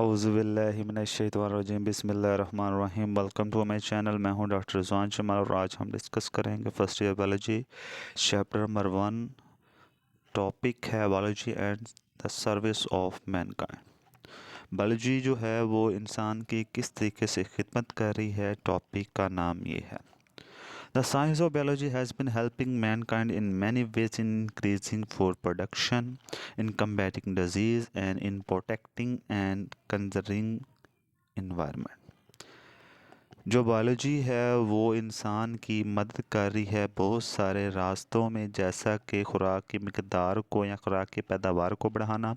औज़ुबिल्लाहिमिनश्शैतानिर्रजीम बिस्मिल्लाहिर्रहमानिर्रहीम। Welcome to my channel. मैं हूं डॉक्टर रिजवान शमाल और आज हम डिस्कस करेंगे first year biology chapter number 1। Topic है biology and the service of mankind. Biology जो है वो इंसान की किस तरीके से खिदमत कर रही है, टॉपिक का नाम ये है। The science of biology has been helping mankind in many ways, in increasing food production, in combating disease, and in protecting and conserving environment. जो बायोलॉजी है वो इंसान की मदद कर रही है बहुत सारे रास्तों में, जैसा कि खुराक की मकदार को या खुराक की पैदावार को बढ़ाना,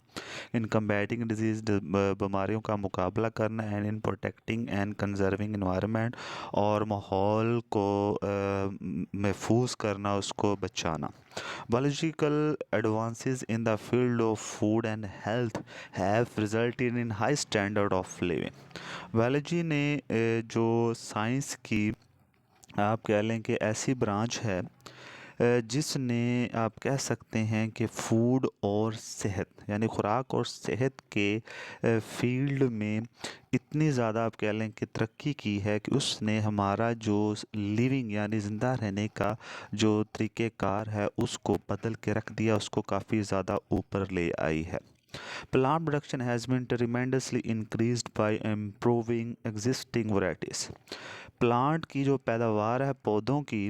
इन कम्बैटिंग डिजीज़ बीमारियों का मुकाबला करना, and in protecting and conserving environment और माहौल को महफूज करना, उसको बचाना। Biological advances in the field of food and health have resulted in high standard of living. Biology ने जो साइंस की आप कह लें कि ऐसी ब्रांच है जिसने आप कह सकते हैं कि फूड और सेहत यानी खुराक और सेहत के फील्ड में इतनी ज़्यादा आप कह लें कि तरक्की की है कि उसने हमारा जो लिविंग यानी ज़िंदा रहने का जो तरीक़ेकार है उसको बदल के रख दिया, उसको काफ़ी ज़्यादा ऊपर ले आई है। Plant production has been tremendously increased by improving existing varieties. Plant की जो पैदावार है पौधों की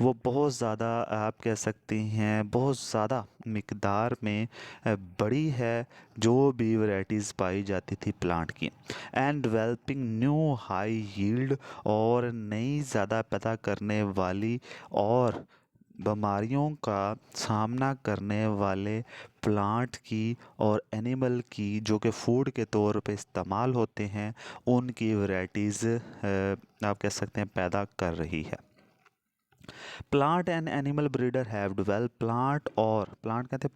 वो बहुत ज़्यादा आप कह सकते हैं बहुत ज़्यादा मिकदार में बड़ी है जो भी वैरायटीज़ पाई जाती थी प्लांट की, and developing new high yield और नई ज़्यादा पैदा करने वाली और बीमारियों का सामना करने वाले प्लांट की और एनिमल की जो कि फूड के तौर पे इस्तेमाल होते हैं उनकी वैरायटीज़ आप कह सकते हैं पैदा कर रही है। Plant and animal breeder have develop plant कहते हैं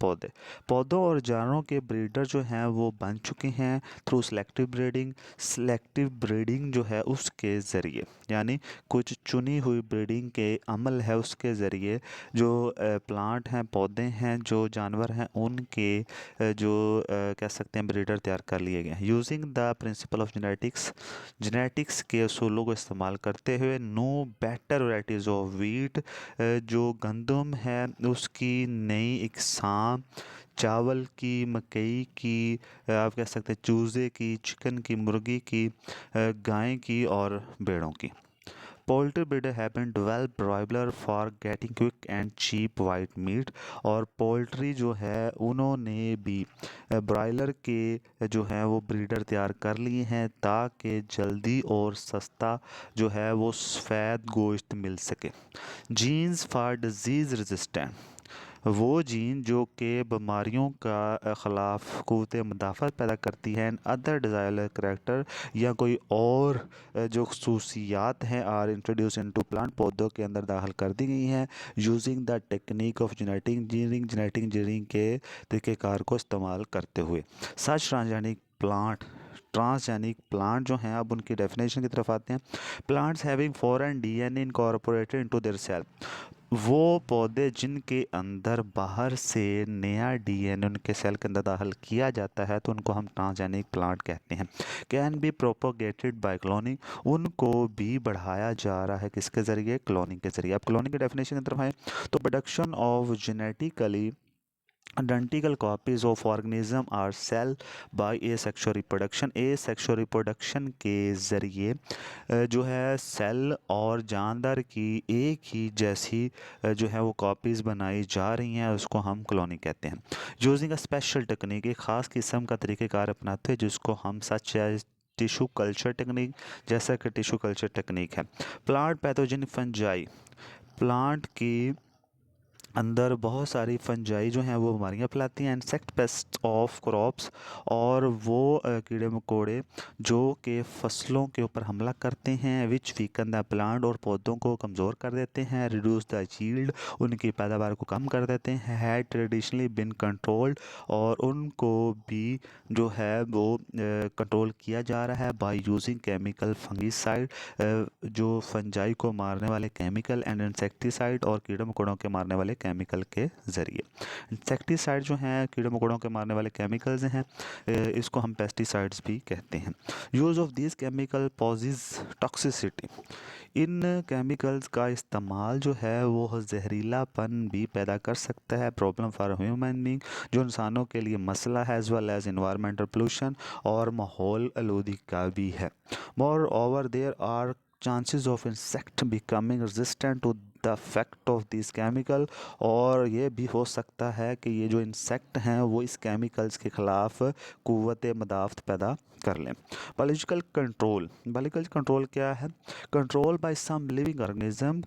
पौधों और जानवरों के ब्रीडर जो हैं वो बन चुके हैं थ्रू सेलेक्टिव ब्रीडिंग जो है उसके ज़रिए, यानी कुछ चुनी हुई ब्रीडिंग के अमल है उसके ज़रिए जो प्लांट हैं पौधे हैं जो जानवर हैं उनके जो कह सकते हैं ब्रीडर तैयार कर लिए गए हैं। Using the principle of genetics के असूलों को इस्तेमाल करते हुए no better varieties of wheat जो गंदम है उसकी नई इकसाम, चावल की, मकई की, आप कह सकते हैं चूज़े की, चिकन की, मुर्गी की, गाय की और भेड़ों की। Poultry breeder have been develop broiler for getting quick and cheap white meat, और पोल्ट्री जो है उन्होंने भी ब्रॉयलर के जो है वो ब्रीडर तैयार कर लिए हैं ताकि जल्दी और सस्ता जो है वो सफ़ेद गोश्त मिल सके। जीन्स फॉर डिजीज़ रेजिस्टेंट, वो जीन जो कि बीमारियों का ख़िलाफ़ क़ुव्वत मुदाफ़अत पैदा करती है, एंड अदर डिज़ायरल करैक्टर या कोई और जो खसूसियात हैं आर इंट्रोड्यूस इनटू प्लांट पौधों के अंदर दाखिल कर दी गई हैं using the technique of genetic engineering के तरीक़ेकार को इस्तेमाल करते हुए। सच ट्रांसजेनिक प्लांट जो हैं अब उनकी डेफिनेशन की तरफ आते हैं। Plants having foreign DNA incorporated into their cell, वो पौधे जिनके अंदर बाहर से नया डीएनए उनके सेल के अंदर दाखिल किया जाता है तो उनको हम ट्रांसजेनिक प्लांट कहते हैं। Can be propagated bye cloning, उनको भी बढ़ाया जा रहा है किसके ज़रिए, क्लोनिंग के ज़रिए। अब क्लोनिंग की डेफिनेशन की तरफ आए तो production of genetically identical copies of organism are cell by asexual reproduction के ज़रिए जो है सेल और जानदार की एक ही जैसी जो है वो कॉपीज़ बनाई जा रही हैं, उसको हम क्लोनिंग कहते हैं। यूजिंग अ स्पेशल टेक्निक, एक ख़ास किस्म का तरीक़ेकार अपनाते हैं जिसको हम सच टिशू कल्चर टेक्निक, जैसा कि टिशू कल्चर टेक्निक है। प्लांट पैथोजन फंजाई, प्लांट की अंदर बहुत सारी फंजाई जो हैं वो बीमारियाँ फैलाती हैं। इंसेक्ट पेस्ट ऑफ क्रॉप्स, और वो कीड़े मकोड़े जो कि फसलों के ऊपर हमला करते हैं, विच वीकन द प्लांट, और पौधों को कमज़ोर कर देते हैं। रिड्यूस द यील्ड, उनकी पैदावार को कम कर देते हैं। हैड ट्रेडिशनली बिन कंट्रोल्ड, और उनको भी जो है वो कंट्रोल किया जा रहा है बाय यूजिंग केमिकल फंगिसाइड, जो फंजाई को मारने वाले केमिकल, एंड इंसेक्टिसाइड, और कीड़े मकोड़ों के मारने वाले केमिकल के ज़रिए। इंसेक्टिसाइड जो हैं कीड़े मकोड़ों के मारने वाले केमिकल्स हैं, इसको हम पेस्टिसाइड्स भी कहते हैं। Use of this chemical poses toxicity. इन केमिकल्स का इस्तेमाल जो है वो जहरीलापन भी पैदा कर सकता है, प्रॉब्लम फॉर ह्यूमन बींग, जो इंसानों के लिए मसला है, as well as environmental pollution और माहौल आलूदी का भी है। Moreover there are chances of insect becoming resistant to the effect of this chemical, और ये भी हो सकता है कि ये जो इंसेक्ट हैं वो इस केमिकल्स के ख़िलाफ़ क़ुव्वत मदाफ़त पैदा कर लें। Biological control. बायोलॉजिकल कंट्रोल क्या है? Control by some living organism,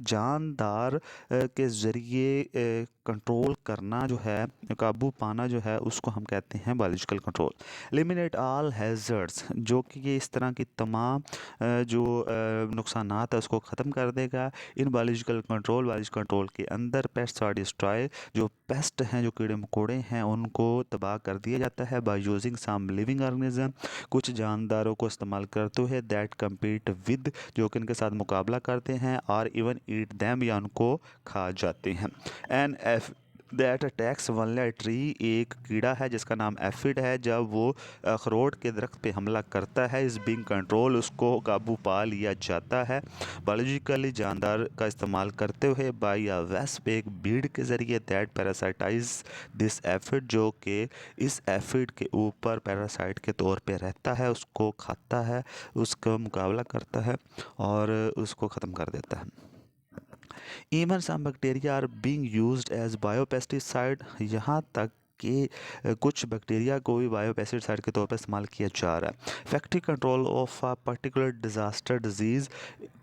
जानदार के ज़रिए कंट्रोल करना जो है, काबू पाना जो है, उसको हम कहते हैं biological control. Eliminate all hazards, जो कि ये इस तरह की तमाम जो नुकसानात है उसको ख़त्म कर देगा। इन बायोलॉजिकल कंट्रोल के अंदर पेस्ट आर डिस्ट्रॉय, जो पेस्ट हैं, जो कीड़े मकोड़े हैं, उनको तबाह कर दिया जाता है by using some living organism, कुछ जानदारों को इस्तेमाल करते हुए, दैट कम्पीट विद, जो कि इनके साथ मुकाबला करते हैं, और इवन ईट दैम, या उनको खा जाते हैं। एन एफ दैट अटैक्स वनला ट्री, एक कीड़ा है जिसका नाम एफिड है, जब वो अखरोट के दरख्त पे हमला करता है, इस बिंग कंट्रोल, उसको काबू पा लिया जाता है बायोलॉजिकली जानदार का इस्तेमाल करते हुए बाई अ वेस्प, एक भीड़ के ज़रिए, दैट पैरासाइटाइज दिस एफिड, जो कि इस एफिड के ऊपर पैरासाइट के तौर पे रहता है, उसको खाता है, उसका मुकाबला करता है और उसको ख़त्म कर देता है। Even some bacteria are being used as biopesticide, यहाँ तक कि कुछ बैक्टीरिया को भी बायोपेस्टिसाइड के तौर पर इस्तेमाल किया जा रहा है। Factory control of a particular disaster disease,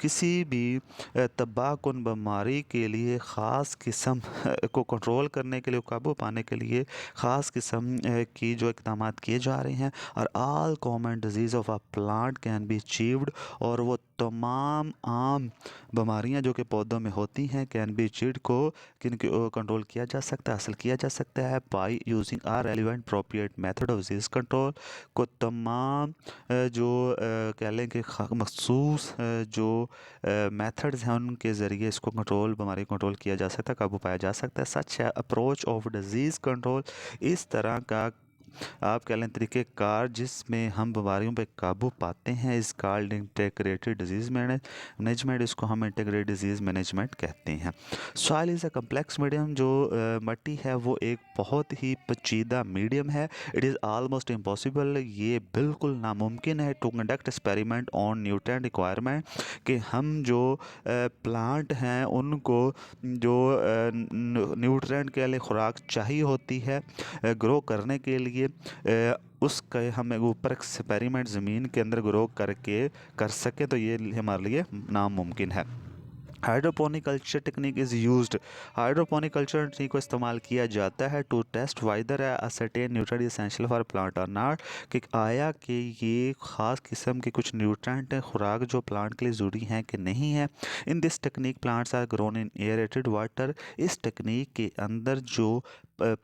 किसी भी तबाहकुन बीमारी के लिए ख़ास किस्म को कंट्रोल करने के लिए, काबू पाने के लिए ख़ास किस्म की जो इक़दाम किए जा रहे हैं। और all common disease of a plant can be achieved, और वो तमाम आम बीमारियां जो कि पौधों में होती हैं, कैन बी अचीव्ड, को किन कंट्रोल किया जा सकता है, हासिल किया जा सकता है by using our relevant appropriate method of disease control, को तमाम जो कह लें कि मखसूस जो मेथड्स हैं उनके ज़रिए इसको कंट्रोल, बीमारी कंट्रोल किया जा सकता है, काबू पाया जा सकता है। सच है अप्रोच ऑफ डिजीज़ कंट्रोल, इस तरह का आप कह लें तरीक़ेकार जिसमें हम बीमारियों पे काबू पाते हैं, इस कॉल्ड इंटीग्रेटेड डिजीज़ मैनेजमेंट, इसको हम इंटीग्रेटेड डिजीज़ मैनेजमेंट कहते हैं। Soil is a complex medium, जो मिट्टी है वो एक बहुत ही पेचीदा मीडियम है। इट इज़ आलमोस्ट इम्पॉसिबल, ये बिल्कुल नामुमकिन है, to conduct experiment on nutrient requirement, कि हम जो प्लांट हैं उनको जो न्यूट्रिएंट के लिए खुराक चाहिए होती है ग्रो करने के लिए, उसका हमें ऊपर एक्सपेरिमेंट ज़मीन के अंदर ग्रो करके कर सके, तो ये हमारे लिए नामुमकिन है। Hydroponic culture technique is used, hydroponic culture technique को इस्तेमाल किया जाता है to test whether a certain nutrient essential for plant और नॉट, कि आया कि ये ख़ास किस्म के कुछ न्यूट्रिएंट खुराक जो प्लांट के लिए ज़रूरी हैं कि नहीं है। In this technique plants are grown in aerated water, इस टेक्निक के अंदर जो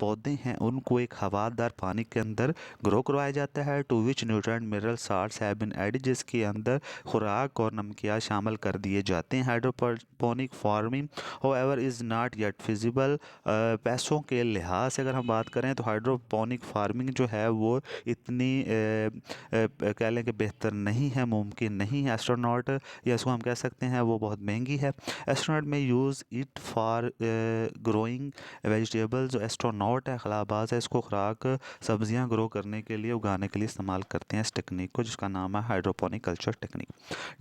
पौधे हैं उनको एक हवादार पानी के अंदर ग्रो करवाया जाता है, to which nutrient mineral salts have been added, जिसके अंदर खुराक और नमकियात शामिल कर दिए जाते हैं। Hydroponic farming however is not yet feasible, पैसों के लिहाज से अगर हम बात करें तो हाइड्रोपोनिक फार्मिंग जो है वो इतनी कह लें कि बेहतर नहीं है, मुमकिन नहीं है। एस्ट्रोनॉट, या इसको हम कह सकते हैं वो बहुत महंगी है। एस्ट्रोनॉट में use it for growing vegetables, जो एस्ट्रोनॉट है खलाबाज है, इसको खुराक सब्जियां ग्रो करने के लिए, उगाने के लिए इस्तेमाल करते हैं इस टेक्निक को, जिसका नाम है hydroponic culture technique.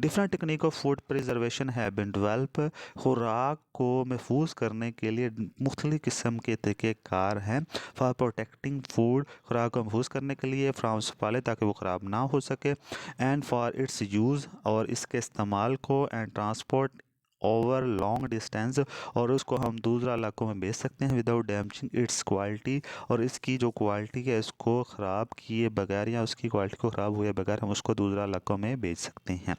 Different technique of food preservation है बिन डेवलप, खुराक को महफूज करने के लिए मुख्तलिफ किस्म के तरीक़ेकार हैं। फॉर प्रोटेक्टिंग फूड, खुराक को महफूज करने के लिए, फ्राम स्पॉइल, ताकि वो ख़राब ना हो सके, एंड फॉर इट्स यूज़, और इसके इस्तेमाल को, and transport over long distance, और उसको हम दूसरा इलाकों में बेच सकते हैं विदाउट डैमेजिंग इट्स क्वालिटी, और इसकी जो क्वालिटी है इसको ख़राब किए बगैर, या उसकी क्वालिटी को ख़राब हुए बगैर हम उसको दूसरा इलाकों में बेच सकते हैं।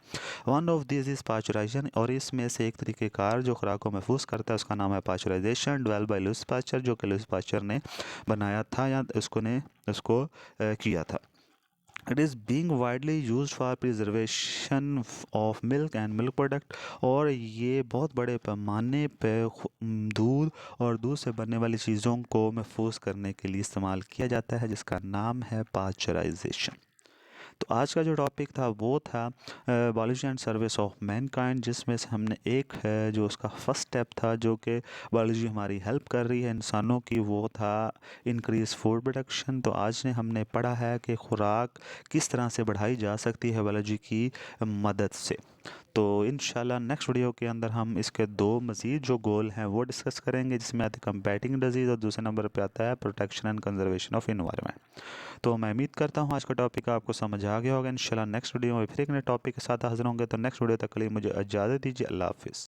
One of this is pasteurization, और इसमें से एक तरीक़ेकार जो खुराक को महफूज करता है उसका नाम है pasteurization, develop by Louis Pasteur, जो कि लुईस पास्चर ने बनाया था, या उसको किया था। It is being widely used for preservation of milk and milk product. और ये बहुत बड़े पैमाने पे दूध और दूध से बनने वाली चीज़ों को महफूज करने के लिए इस्तेमाल किया जाता है, जिसका नाम है पाश्चराइजेशन। तो आज का जो टॉपिक था वो था biology and service of Mankind, जिसमें से हमने एक है जो उसका फर्स्ट स्टेप था जो कि बायोलॉजी हमारी हेल्प कर रही है इंसानों की, वो था इंक्रीज फूड प्रोडक्शन। तो आज ने हमने पढ़ा है कि खुराक किस तरह से बढ़ाई जा सकती है बायोलॉजी की मदद से। तो इंशाल्लाह नेक्स्ट वीडियो के अंदर हम इसके दो मज़ीद जो गोल हैं वो डिस्कस करेंगे, जिसमें आती है कंबैटिंग डिजीज़ और दूसरे नंबर पे आता है protection and conservation of environment. तो मैं उम्मीद करता हूँ आज का टॉपिक आपको समझ आ गया होगा। इंशाल्लाह नेक्स्ट वीडियो में फिर एक नए टॉपिक के साथ हाजिर होंगे। तो नेक्स्ट वीडियो तक के लिए मुझे इजाज़त दीजिए। अल्लाह हाफिज़।